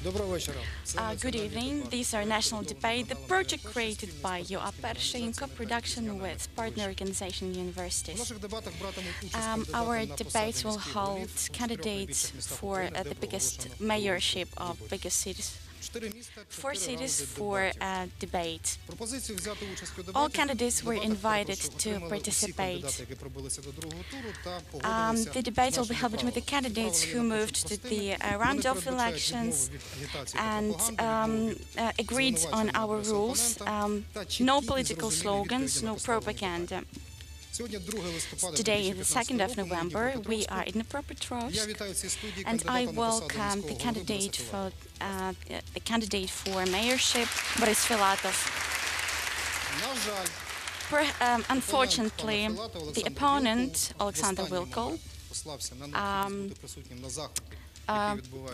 Good evening. These are National Debate, the project created by UAPERSHE in co-production with partner organization universities. Our debates will hold candidates for the biggest mayorship of biggest cities. 4 cities for a debate. All candidates were invited to participate. The debate will be held between the candidates who moved to the round-off elections and agreed on our rules. No political slogans, no propaganda. Today is the 2nd of November. We are in Dnipropetrovsk, and I welcome the candidate for mayorship, Boris Filatov. Unfortunately, the opponent, Alexander Wilko,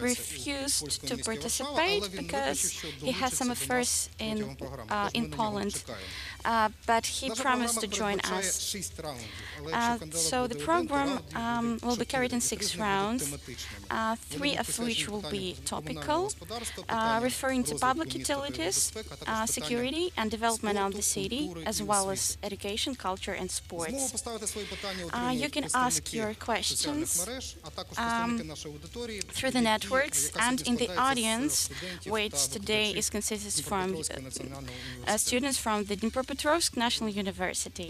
refused to participate because he has some affairs in Poland, but he promised to join us. So the program will be carried in 6 rounds, 3 of which will be topical, referring to public utilities, security and development of the city, as well as education, culture and sports. You can ask your questions through the networks and in the audience, which today is consisted from students from the Dnipropetrovsk National University.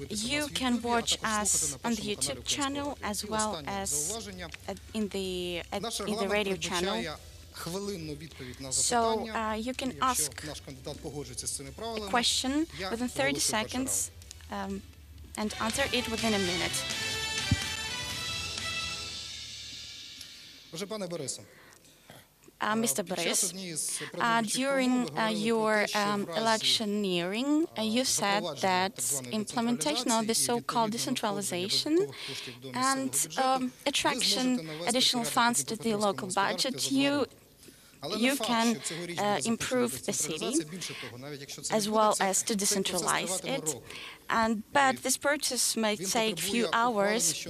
You can watch us on the YouTube channel as well as in the radio channel. So you can ask a question within 30 seconds and answer it within a minute. Mr. Boris, during your electioneering, you said that implementation of the so-called decentralization and attraction additional funds to the local budget, you can improve the city as well as to decentralize it. But this process may take few hours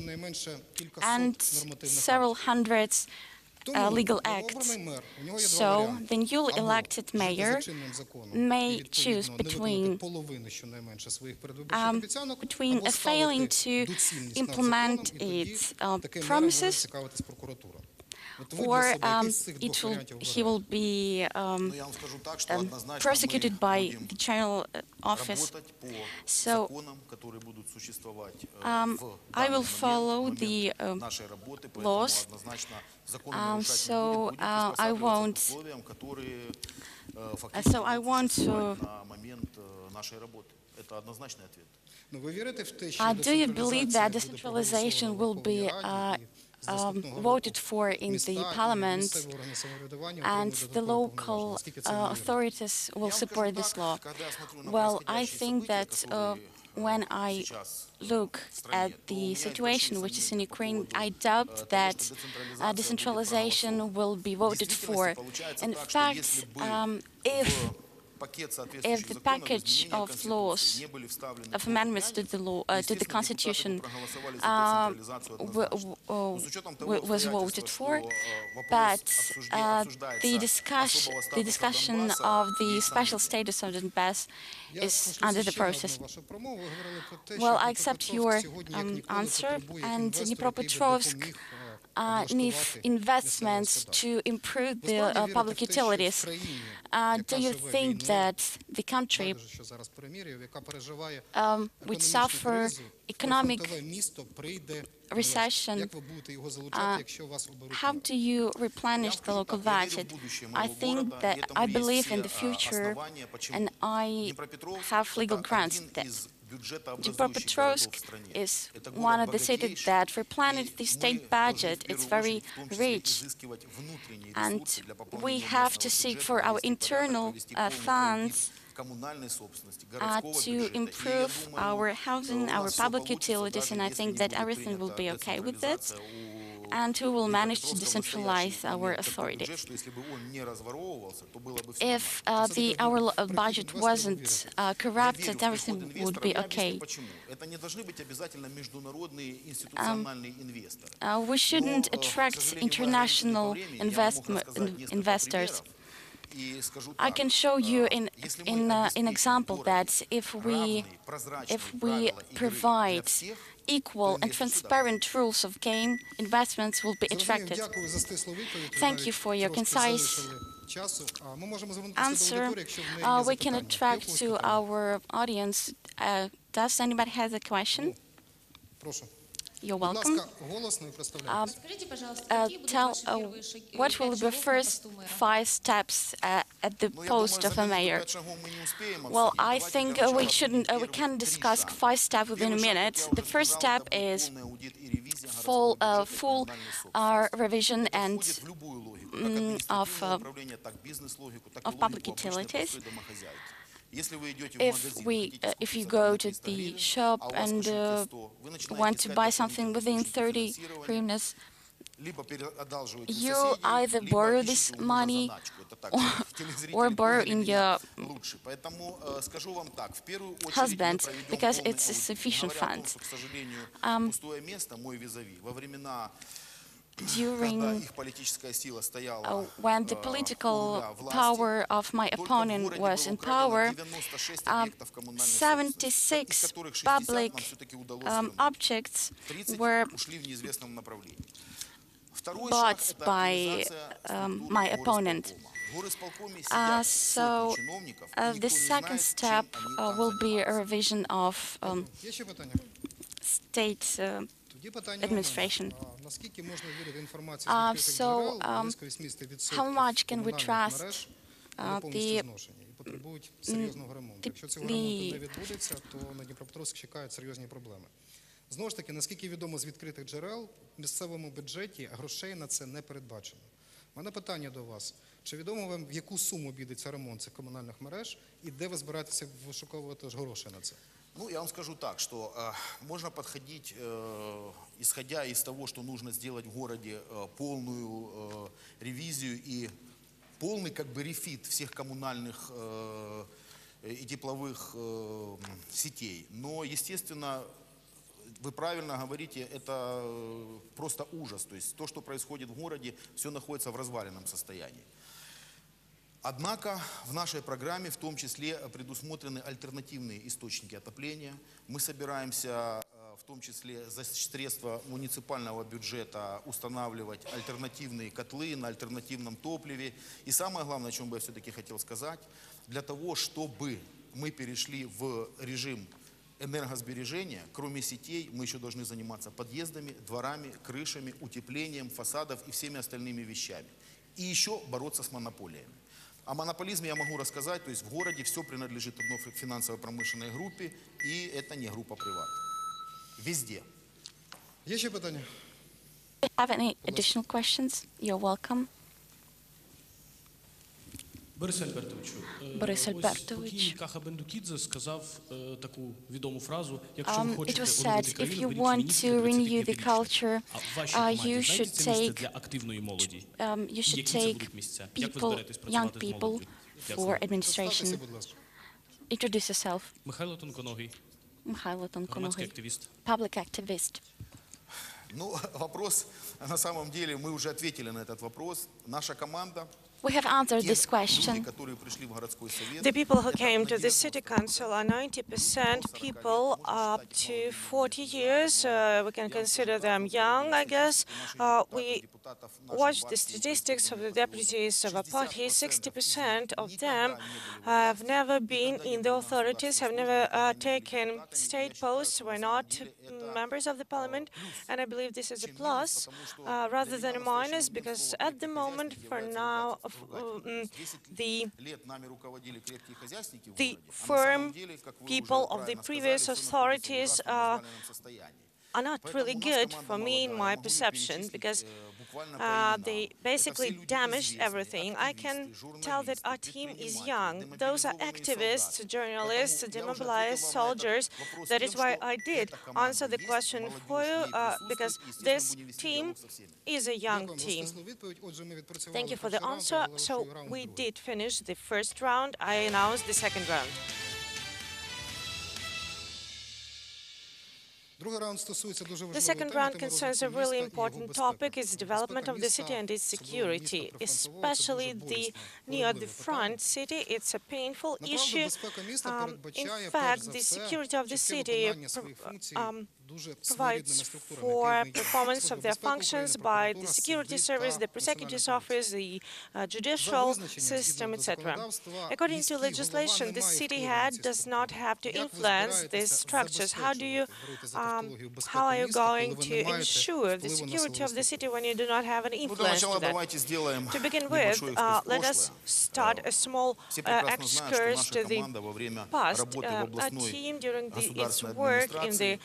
and several hundreds legal acts. So the newly elected mayor may choose between failing to implement its promises, or he will be prosecuted by the general office. So I will follow the laws. So I won't. So I want to. Do you believe that decentralization will be voted for in the parliament, and the local authorities will support this law? Well, I think that when I look at the situation which is in Ukraine, I doubt that decentralization will be voted for. In fact, if the package of laws, of amendments to the law, to the constitution, was voted for, but the discussion of the special status of Donbass is under the process. Well, I accept your answer, and Dnipropetrovsk needs investments to improve the public utilities. Do you think that the country which suffer economic recession, how do you replenish the local budget? I think that I believe in the future, and I have legal grounds that Dnipropetrovsk is one of the cities that replenish the state budget. It's very rich, and we have to seek for our internal funds to improve our housing, our public utilities, and I think that everything will be okay with it. and who will manage to decentralize our authorities. If our budget wasn't corrupted, everything would be okay. We shouldn't attract international investors. I can show you in example that if we provide equal and transparent rules of game, investments will be attracted. Thank you for your concise answer. We can attract to our audience. Does anybody have a question? You're welcome. Tell what will be the first 5 steps at the post of a mayor? Well, I think we can discuss 5 steps within a minute. The first step is full revision and of public utilities. If you go to the shop and want to buy something within 30 hryvnias, you either borrow this money or borrow in your husband, because it's a sufficient fund. During when the political power of my opponent was in power, 76 public objects were bought by my opponent. So the second step will be a revision of state administration. How much can we trust the Знову ж таки, наскільки відомо з відкритих джерел, в місцевому бюджеті грошей на це не передбачено. У мене питання до вас. Чи відомо вам, в яку суму обійдеться ремонт цих комунальних мереж і де ви збираєтеся вишуковувати гроші на це? Ну, я вам скажу так, что можно подходить, исходя из того, что нужно сделать в городе полную ревизию и полный как бы рефит всех коммунальных и тепловых сетей. Но, естественно, вы правильно говорите, это просто ужас. То есть то, что происходит в городе, все находится в разваленном состоянии. Однако в нашей программе в том числе предусмотрены альтернативные источники отопления. Мы собираемся в том числе за средства муниципального бюджета устанавливать альтернативные котлы на альтернативном топливе. И самое главное, о чем бы я все-таки хотел сказать, для того, чтобы мы перешли в режим энергосбережения, кроме сетей, мы еще должны заниматься подъездами, дворами, крышами, утеплением фасадов и всеми остальными вещами. И еще бороться с монополиями. О монополизме я могу рассказать, то есть в городе все принадлежит одной финансово-промышленной группе, и это не группа приват. Везде. Є ще питання? If you have any additional questions, you're welcome. Борис Альбертовичу, покійний Каха Бендукідзе сказав таку відому фразу: якщо ви хочете оновити країну, беріть міністрів, працівників бюджету. А в вашій команді знайдеться місце для активної молоді? Які це будуть місця? Як ви зберетесь працювати з молоддю? For administration. Introduce yourself. Михайло Тонконогий, Громадський активіст. Public activist. Ну, вопрос, на самом деле, мы уже ответили на этот вопрос. Наша команда... We have answered this question. The people who came to the city council are 90% people up to 40 years. We can consider them young, I guess. We watched the statistics of the deputies of our party. 60% of them have never been in the authorities, have never taken state posts, were not members of the parliament. And I believe this is a plus rather than a minus, because at the moment, for now, the firm people of the previous authorities are not really good for me in my perception, because they basically damaged everything. I can tell that our team is young. Those are activists, journalists, demobilized soldiers. That is why I did answer the question for you, because this team is a young team. Thank you for the answer. So we did finish the first round. I announced the second round. The second round concerns a really important topic, is development of the city and its security, especially near the front city. It's a painful issue. In fact, the security of the city provides for performance of their functions by the security service, the prosecutor's office, the judicial system, etc. According to legislation, the city head does not have to influence these structures. How are you going to ensure the security of the city when you do not have an influence to that? To begin with, let us start a small excursus to the past. A team during its work in the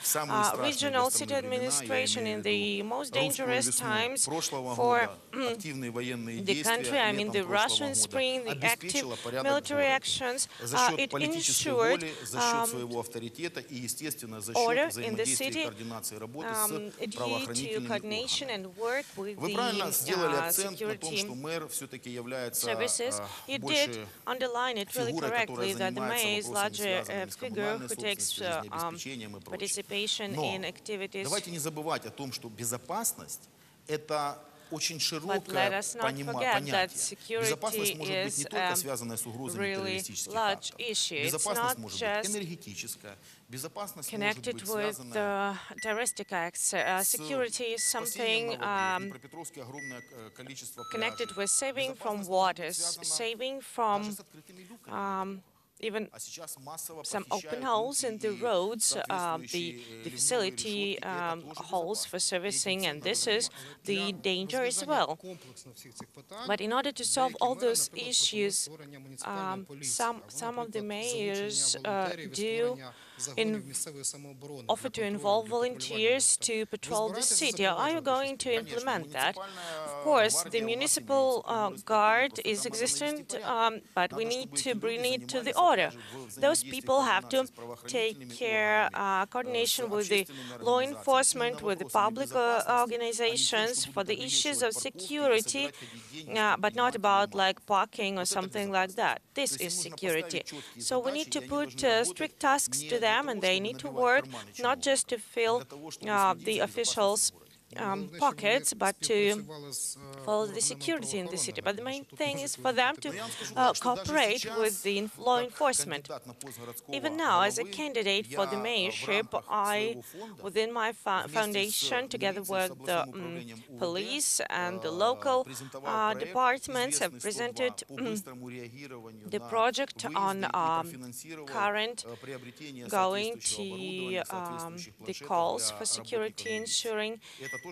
regional city administration in the most dangerous times for the country, I mean the Russian Spring, the active military actions, it ensured order in the city due to coordination and work with the security services. You did underline it really correctly that the mayor is larger figure who takes participation in activities. Очень широкое понятие. Безопасность может быть не только связанная с угрозами террористических актов. Безопасность может быть энергетическая. Безопасность может быть связана connected with saving from waters, saving from even some open holes in the roads, the facility holes for servicing, and this is the danger as well. But in order to solve all those issues, some of the mayors offer to involve volunteers to patrol the city. Are you going to implement that? Of course, the municipal guard is existent, but we need to bring it to the order. Those people have to take care, coordination with the law enforcement, with the public organizations for the issues of security, but not about like parking or something like that. This is security. So we need to put strict tasks to them, and they need to work not just to fill the officials' pockets, but to follow the security in the city. But the main thing is for them to cooperate with the law enforcement. Even now, as a candidate for the mayorship, within my foundation, together with the police and the local departments, have presented the project on current going to the calls for security ensuring.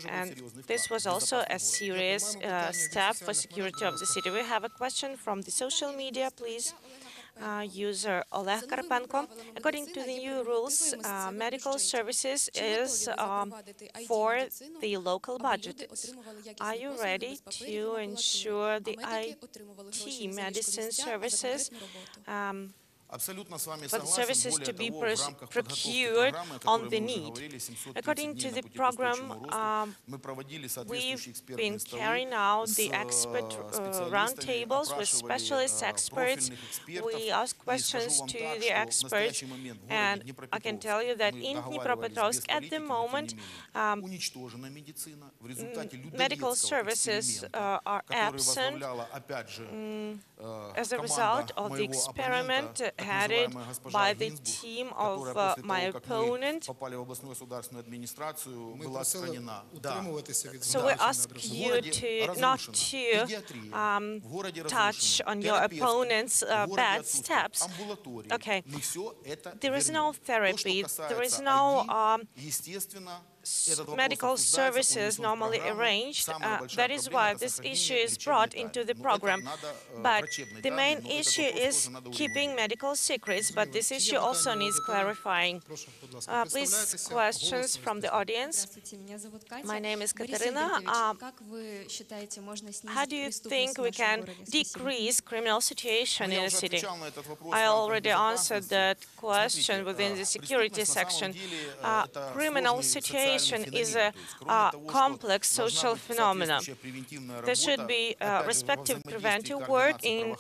And this was also a serious step for security of the city. We have a question from the social media, please. User Oleg Karpenko. According to the new rules, medical services is for the local budget. Are you ready to ensure the IT medicine services for the services to be procured on the need? According to the program, we've been carrying out the expert roundtables with specialist experts. We ask questions to the experts, and I can tell you that in Dnipropetrovsk at the moment, medical services are absent as a result of the experiment headed by the team of my opponent. So we ask you not to touch on your opponent's bad steps. Okay, there is no therapy, there is no medical services normally arranged. That is why this issue is brought into the program. But the main issue is keeping medical secrets, but this issue also needs clarifying. Please, questions from the audience. My name is Katerina. How do you think we can decrease criminal situation in the city? I already answered that question within the security section. Criminal situation is a complex social phenomenon. There should be respective preventive work in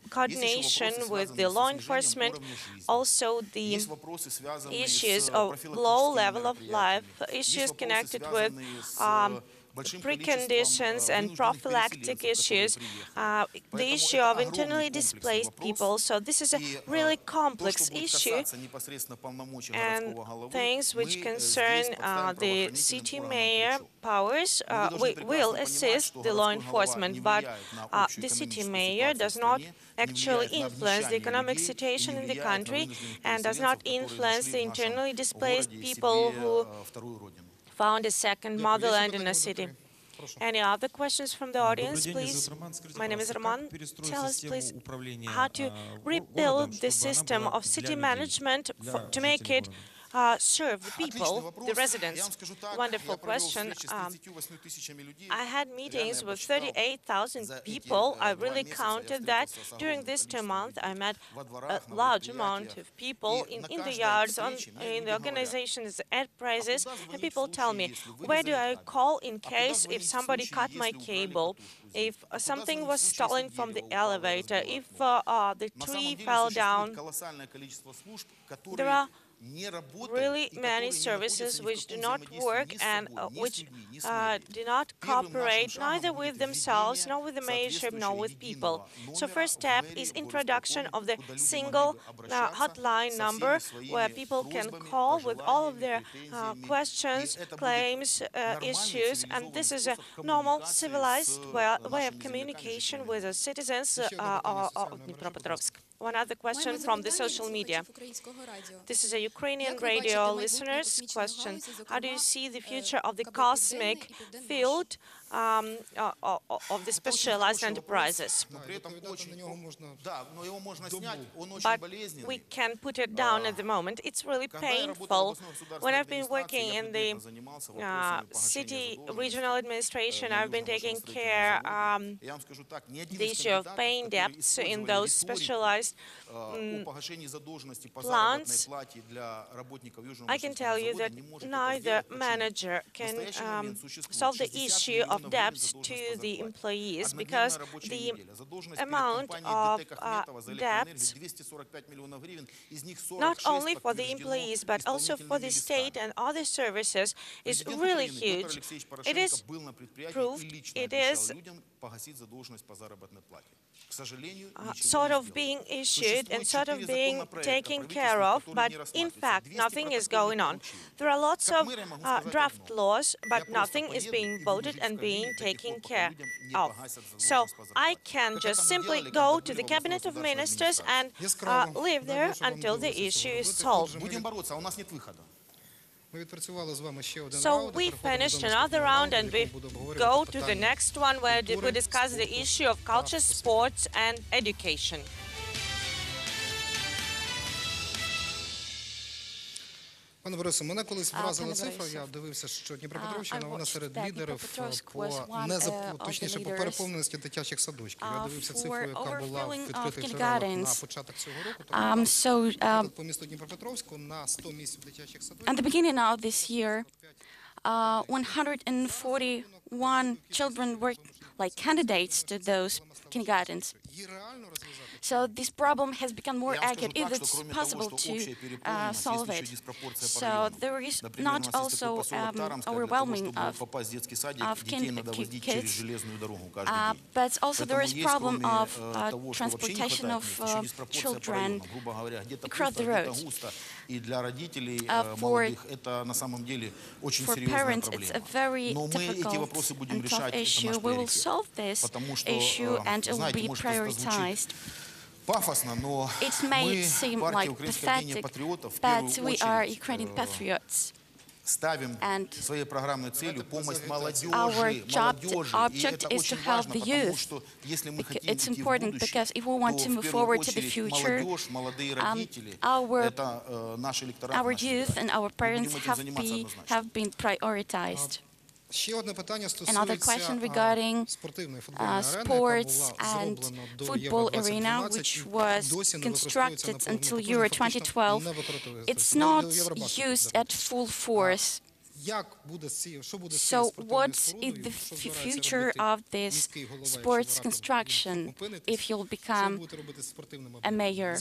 coordination with the law enforcement. Also, the issues of low level of life, issues connected with preconditions and prophylactic issues, the issue of internally displaced people. So this is a really complex issue, and things which concern the city mayor powers will assist the law enforcement, but the city mayor does not actually influence the economic situation in the country and does not influence the internally displaced people who found a second motherland in a city. Any other questions from the audience, please? My name is Roman. Tell us, please, how to rebuild the system of city management to make it serve the people, the residents? Wonderful question. I had meetings with 38,000 people. I really counted that. During these 2 months, I met a large amount of people in the yards, in the organizations, enterprises, and people tell me, where do I call in case if somebody cut my cable, if something was stolen from the elevator, if the tree fell down? There are really many services which do not work and which do not cooperate neither with themselves, nor with the mayorship, nor with people. So first step is introduction of the single hotline number where people can call with all of their questions, claims, issues, and this is a normal, civilized way of communication with the citizens of Dnipropetrovsk. One other question from the social media. This is a Ukrainian radio listener's question. How do you see the future of the cosmic field of the specialized enterprises? But we can put it down at the moment. It's really painful. When I've been working in the city regional administration, I've been taking care the issue of paying debts in those specialized plants. I can tell you that neither manager can solve the issue of debts to the employees because the amount of debts, not only for the employees but also for the state and other services, is really huge. It is proved, it is sort of being issued and sort of being taken care of, but in fact nothing is going on. There are lots of draft laws, but nothing is being voted and being taken care of. So I can just simply go to the Cabinet of Ministers and live there until the issue is solved. So we finished another round and we go to the next one where we discuss the issue of culture, sports and education. Пане Борисе, мене колись вразила цифра, я дивився, що Дніпропетровщина, вона серед лідерів точніше, по переповненості дитячих садочків. Я дивився цифру, яка була в відкритих джерелах на початок цього року. По місту Дніпропетровську на 100 місць дитячих садочків. At the beginning of this year, 141 children were like candidates to those kindergartens. So this problem has become more acute, if it's possible to solve it. So there is not also overwhelming of kids, but also there is problem of transportation of children across the roads. For parents, it's a very difficult and tough issue. We will solve this issue and it will be prioritized. It may seem like pathetic, but we are Ukrainian patriots. And своей программной целью помощь our молодежи, object is to help the youth. It's important because if we want to move forward to the future, our youth and our parents have been prioritized. Another question regarding sports and football arena, which was constructed until Euro 2012, it's not used at full force. So what is the future of this sports construction if you'll become a mayor?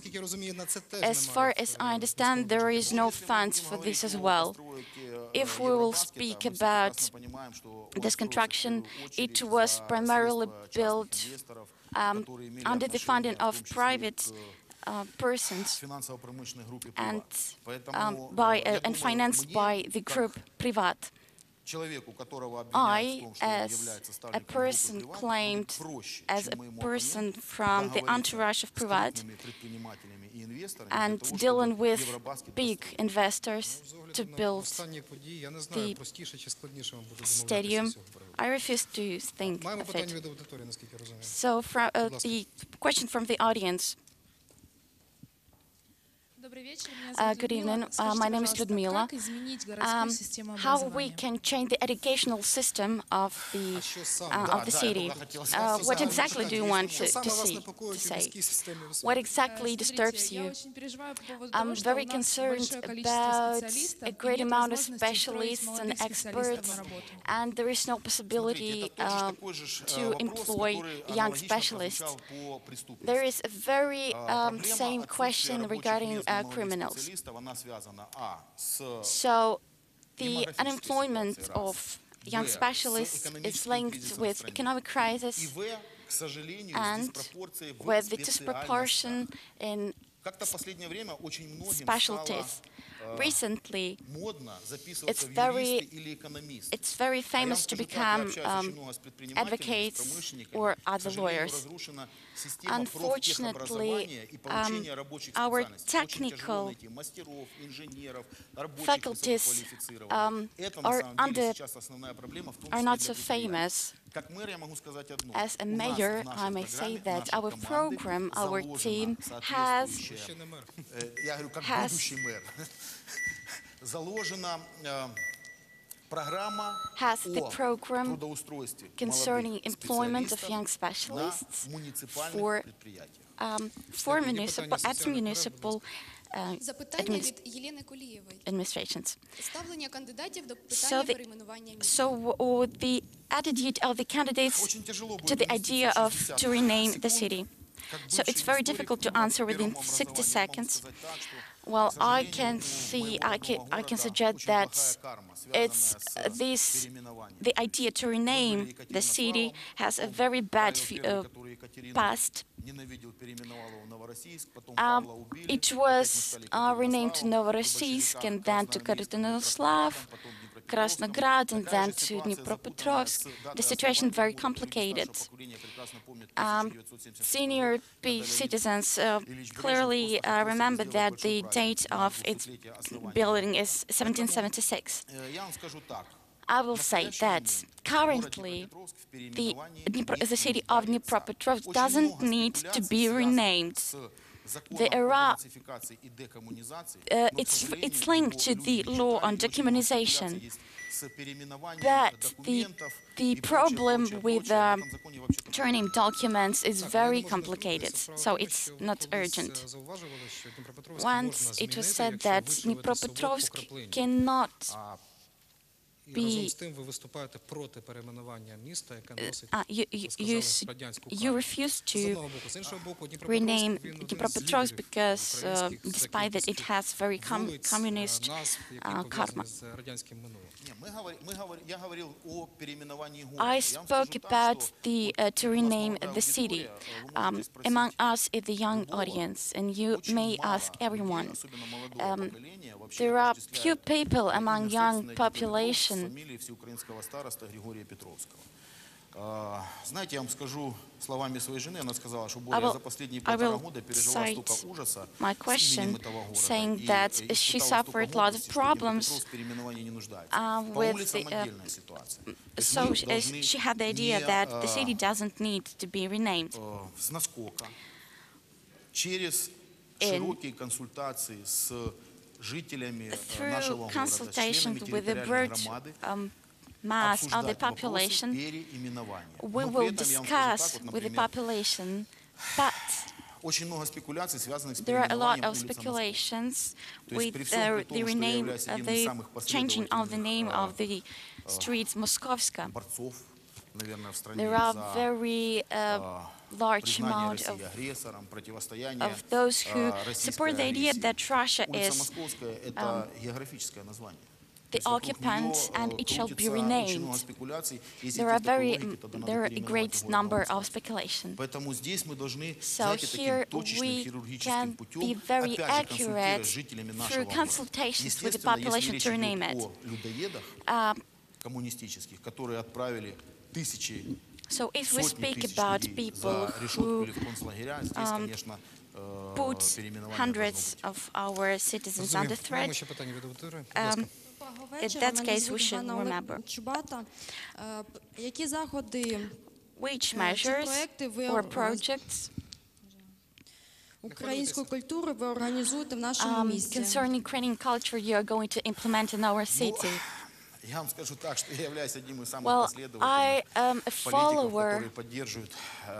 As far as I understand, there is no funds for this as well. If we will speak about this construction, it was primarily built under the funding of private persons and financed by the group Privat. I, as a person claimed as a person from the entourage of Privat and dealing with big investors to build the stadium, I refuse to think of it. So the question from the audience. Good evening. My name is Ludmila. How we can change the educational system of the city? What exactly do you want to say? What exactly disturbs you? I'm very concerned about a great amount of specialists and experts, and there is no possibility to employ young specialists. There is a very same question regarding criminals. So the unemployment of young specialists is linked with economic crisis and with the disproportion in specialties. Recently, it's very famous to become advocates or other lawyers. Unfortunately, our technical faculties are not so famous. As a mayor, I may say that our program, our team has the program concerning employment of young specialists for municipal administrations. So the attitude of the candidates to the idea to rename the city. So it's very difficult to answer within 60 seconds. Well, I can suggest that the idea to rename the city has a very bad past. It was renamed to Novorossiysk and then to Karatynoslav, Krasnograd and then to Dnipropetrovsk. The situation very complicated. Senior citizens clearly remember that the date of its building is 1776. I will say that currently the city of Dnipropetrovsk doesn't need to be renamed. The era, it's linked to the law on decommunization, but the problem with turning documents is very complicated, so it's not urgent. Once it was said that Dnipropetrovsk cannot you refuse to rename Dnipropetrovsk because, despite that, it has very communist karma. I spoke about to rename the city. Among us is the young audience, and you may ask everyone. There are few people among young population Знаете, я вам скажу словами своей жены, она сказала, что Боря за последние полтора года пережила столько ужаса с именем этого города. И испытала столько гордости, что Днепропетровск в переименовании не нуждается. По улицам отдельная ситуация. So she had the idea that the city doesn't need to be renamed. С наскока, через широкие консультации с жителями нашего города, с членами территориальной громады, mass of the population, we will discuss with the population, but there are a lot of speculations with the changing of the name of the streets Moskovska. There are very large amount of those who support the idea that Russia is the occupant and it shall be renamed. There are a great number of speculations. So here we can be very accurate through consultations with the population to rename it. So if we speak about people who put hundreds of our citizens under threat, in that case, we should remember which measures or projects concerning Ukrainian culture you are going to implement in our city. Well, I am a follower,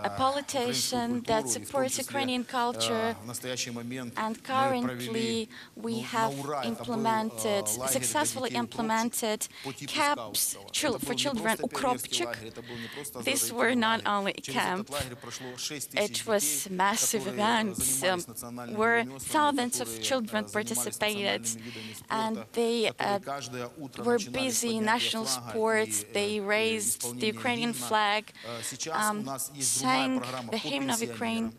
a politician that supports Ukrainian culture, and currently we have successfully implemented camps for children, Ukropchik. These were not only a camp, it was massive events where thousands of children participated, and they were busy national sports. They raised the Ukrainian flag, sang the hymn of Ukraine.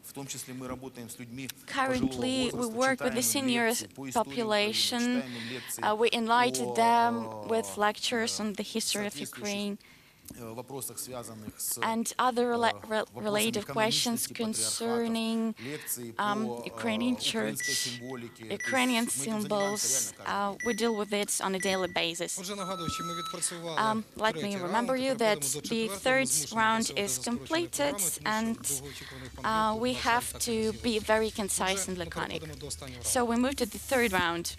Currently, we work with the senior population. We enlighten them with lectures on the history of Ukraine and other related questions concerning Ukrainian church, Ukrainian symbols. We deal with it on a daily basis. Let me remember you that the third round is completed, and we have to be very concise and laconic. So we move to the third round.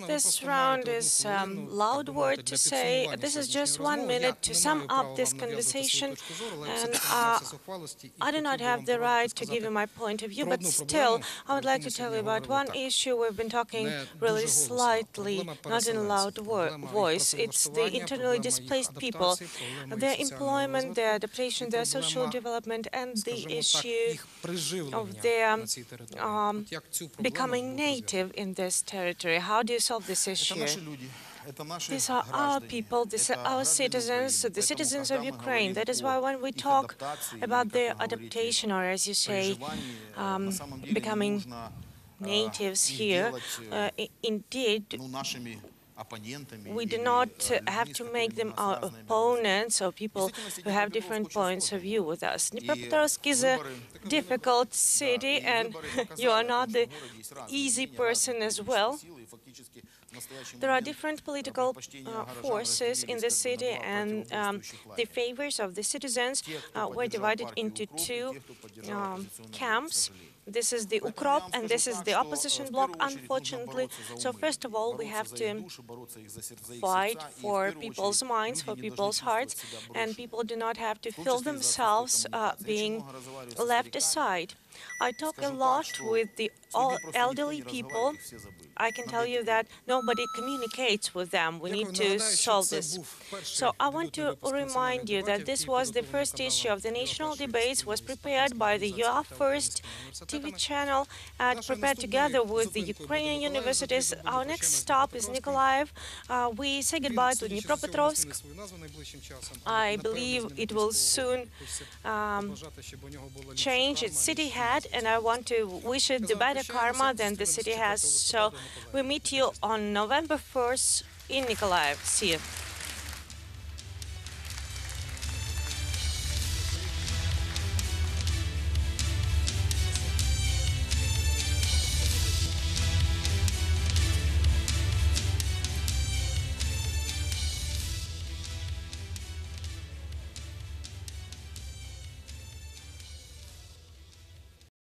This round is loud word to say. This is just 1 minute to sum up this conversation, and I do not have the right to give you my point of view, but still, I would like to tell you about one issue we've been talking really slightly, not in a loud voice. It's the internally displaced people, their employment, their adaptation, their social development, and the issue of their becoming native in this territory. How do you solve this issue? These are our people, these are our citizens, the citizens of Ukraine. That is why when we talk about their adaptation, or as you say, becoming natives here, indeed, we do not have to make them our opponents or people who have different points of view with us. Dnipropetrovsk is a difficult city, and you are not the easy person as well. There are different political forces in the city, and the favors of the citizens were divided into two camps. This is the Ukrop, and this is the opposition bloc, unfortunately. So first of all, we have to fight for people's minds, for people's hearts, and people do not have to feel themselves being left aside. I talk a lot with the elderly people. I can tell you that nobody communicates with them. We need to solve this. So I want to remind you that this was the first issue of the national debates, was prepared by the UA First TV channel and prepared together with the Ukrainian universities. Our next stop is Nikolaev. We say goodbye to Dnipropetrovsk. I believe it will soon change its city ahead, and I want to wish it the better karma than the city has. So we meet you on November 1st in Nikolaev. See you.